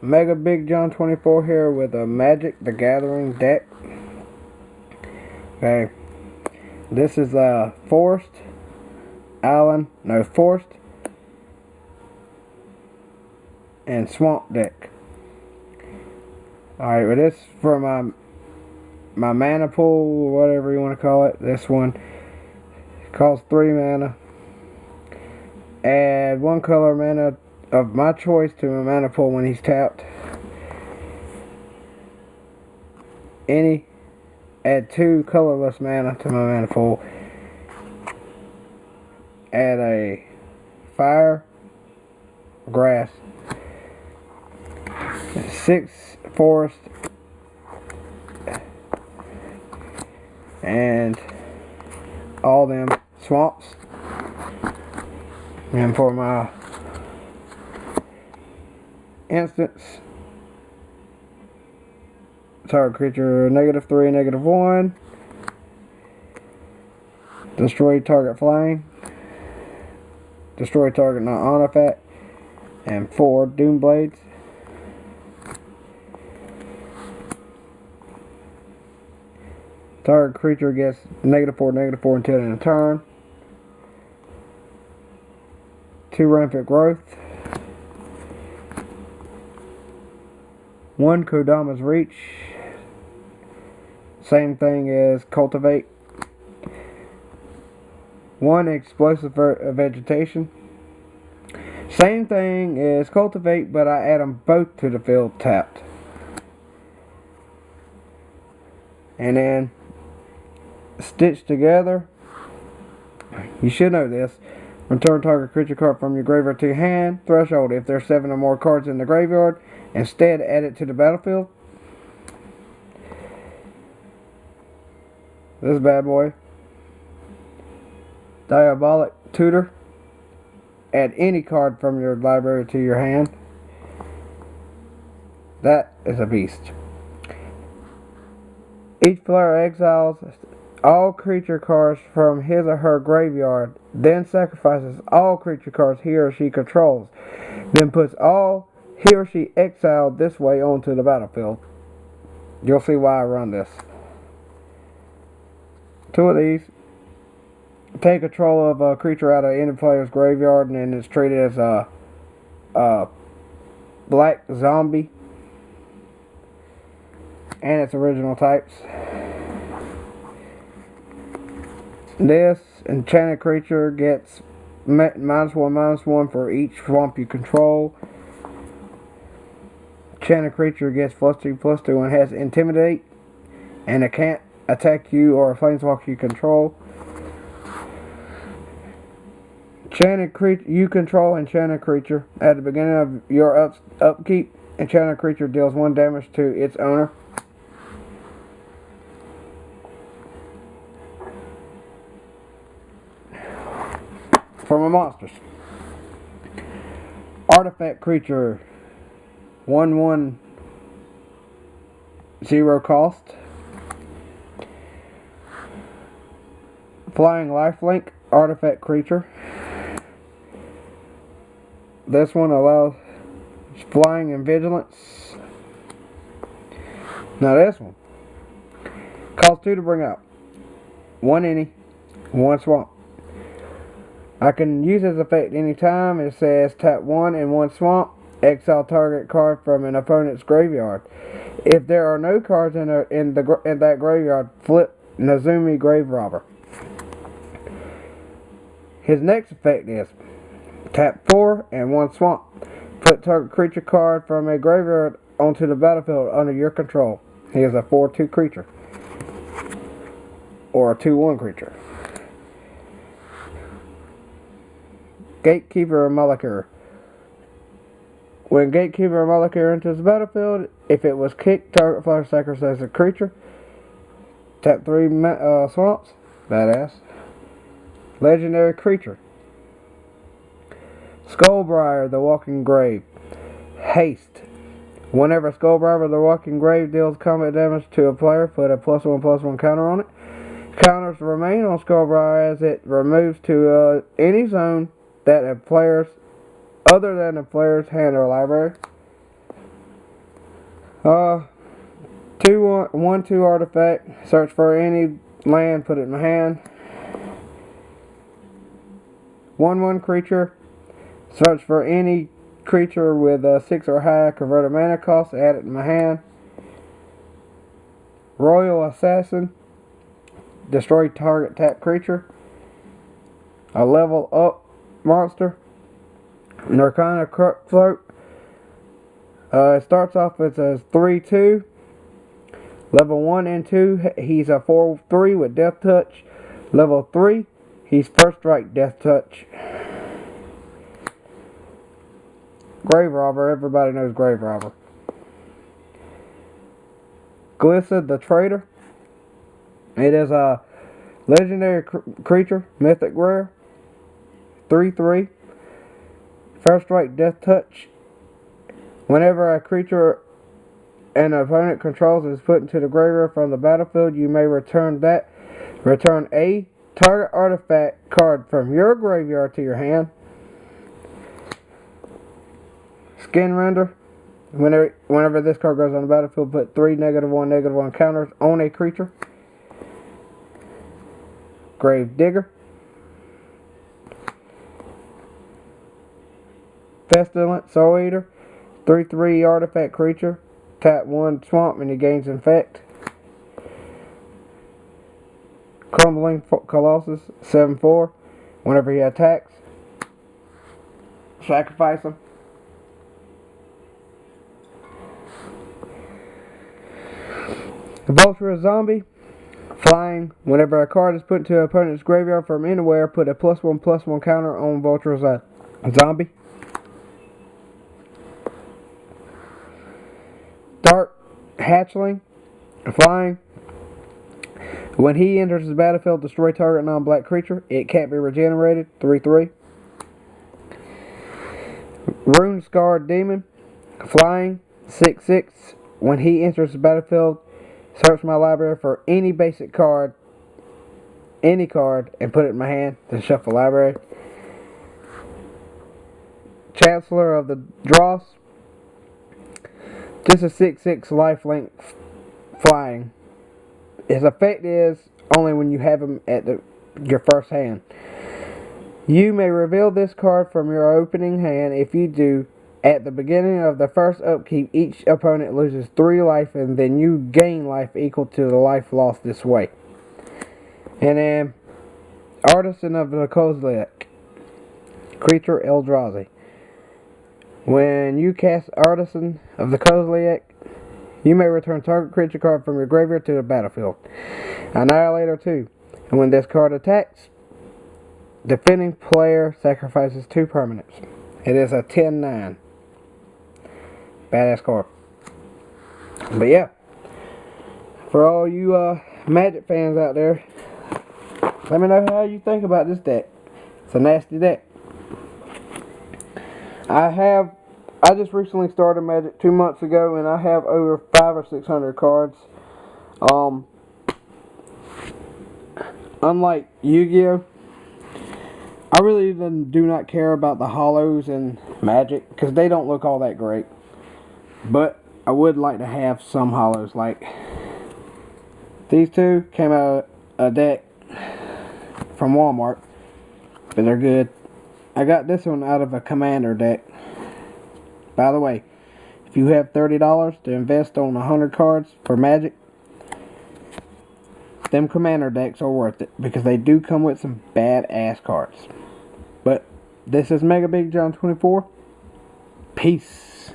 Mega Big John 24 here with a Magic the Gathering deck. Okay, this is a Forest and Swamp deck. Alright, with this for my mana pool, whatever you want to call it. This one costs 3 mana. Add 1 color mana of my choice to my mana pool when he's tapped. Add 2 colorless mana to my mana pool. Add a fire, grass, 6 forest, and all them swamps. And for my instance, target creature -3, -1, destroy target flying, destroy target not on effect, and 4 Doom Blades. Target creature gets -4 until end of turn. 2 Rampant Growth, 1 Kodama's Reach, same thing as Cultivate, 1 Explosive Vegetation, same thing as Cultivate, but I add them both to the field tapped. And then Stitch Together, you should know this. Return target creature card from your graveyard to your hand. Threshold, if there's 7 or more cards in the graveyard. Instead, add it to the battlefield. This bad boy. Diabolic Tutor. Add any card from your library to your hand. That is a beast. Each player exiles all creature cards from his or her graveyard, then sacrifices all creature cards he or she controls, then puts all he or she exiled this way onto the battlefield. You'll see why I run this. 2 of these. Take control of a creature out of any player's graveyard, and then it's treated as a black zombie and its original types. This enchanted creature gets -1/-1 for each swamp you control. Enchanted creature gets +2/+2 and has Intimidate, and it can't attack you or a planeswalker you control. Enchanted creature you control enchanted creature at the beginning of your upkeep. Enchanted creature deals 1 damage to its owner. For my monsters, artifact creature, 1/1, 0 cost. Flying Lifelink, artifact creature. This one allows flying and vigilance. Now this one costs 2 to bring up. 1 any, 1 swamp. I can use this effect anytime. It says tap 1 and 1 swamp. Exile target card from an opponent's graveyard. If there are no cards in that graveyard, flip Nezumi Grave Robber. His next effect is tap 4 and 1 swamp. Put target creature card from a graveyard onto the battlefield under your control. He is a 4/2 creature. Or a 2/1 creature. Gatekeeper Malakir. When Gatekeeper Malakir enters the battlefield, if it was kicked, target player sacrifices a creature. Tap 3 swamps. Badass. Legendary creature. Skullbriar the Walking Grave. Haste. Whenever Skullbriar the Walking Grave deals combat damage to a player, put a +1/+1 counter on it. Counters remain on Skullbriar as it removes to any zone that a player's other than the player's hand or library. Uh, 1/2 artifact. Search for any land, put it in my hand. 1/1 creature. Search for any creature with a 6 or higher converted mana cost, add it in my hand. Royal Assassin. Destroy target tap creature. A level up monster. Narcana Cutthroat. It starts off as a 3/2. Level 1 and 2, he's a 4/3 with Death Touch. Level 3, he's First Strike Death Touch. Grave Robber, everybody knows Grave Robber. Glissa the Traitor. It is a legendary creature, mythic rare. 3/3. First Strike Death Touch. Whenever a creature an opponent controls is put into the graveyard from the battlefield, you may return a target artifact card from your graveyard to your hand. Skin Render. Whenever this card goes on the battlefield, put 3 -1/-1 counters on a creature. Grave Digger. Pestilent Soul Eater. 3/3 artifact creature. Tap 1 swamp and he gains infect. Crumbling Colossus. 7/4. Whenever he attacks, sacrifice him. The Vulture Zombie. Flying. Whenever a card is put into an opponent's graveyard from anywhere, put a +1/+1 counter on Vulture Zombie. Dark Hatchling. Flying. When he enters the battlefield, destroy target non-black creature. It can't be regenerated. 3/3. Rune Scarred Demon. Flying. 6/6. When he enters the battlefield, search my library for any basic card, and put it in my hand. Then shuffle library. Chancellor of the Dross. Just a 6/6 lifelink flying. His effect is only when you have him at your first hand. You may reveal this card from your opening hand. If you do, at the beginning of the first upkeep, each opponent loses 3 life, and then you gain life equal to the life lost this way. And then, Artisan of the Kozilek. Creature Eldrazi. When you cast Artisan of the Kozilek, you may return target creature card from your graveyard to the battlefield. Annihilator 2. And when this card attacks, defending player sacrifices 2 permanents. It is a 10/9. Badass card. But yeah, for all you Magic fans out there, let me know how you think about this deck. It's a nasty deck. I just recently started Magic 2 months ago, and I have over 500 or 600 cards. Unlike Yu-Gi-Oh, I really even do not care about the holos in Magic because they don't look all that great. But I would like to have some holos. Like these two came out of a deck from Walmart, but they're good. I got this one out of a Commander deck. By the way, if you have $30 to invest on 100 cards for Magic, them Commander decks are worth it because they do come with some badass cards. But this is Mega Big John 24. Peace.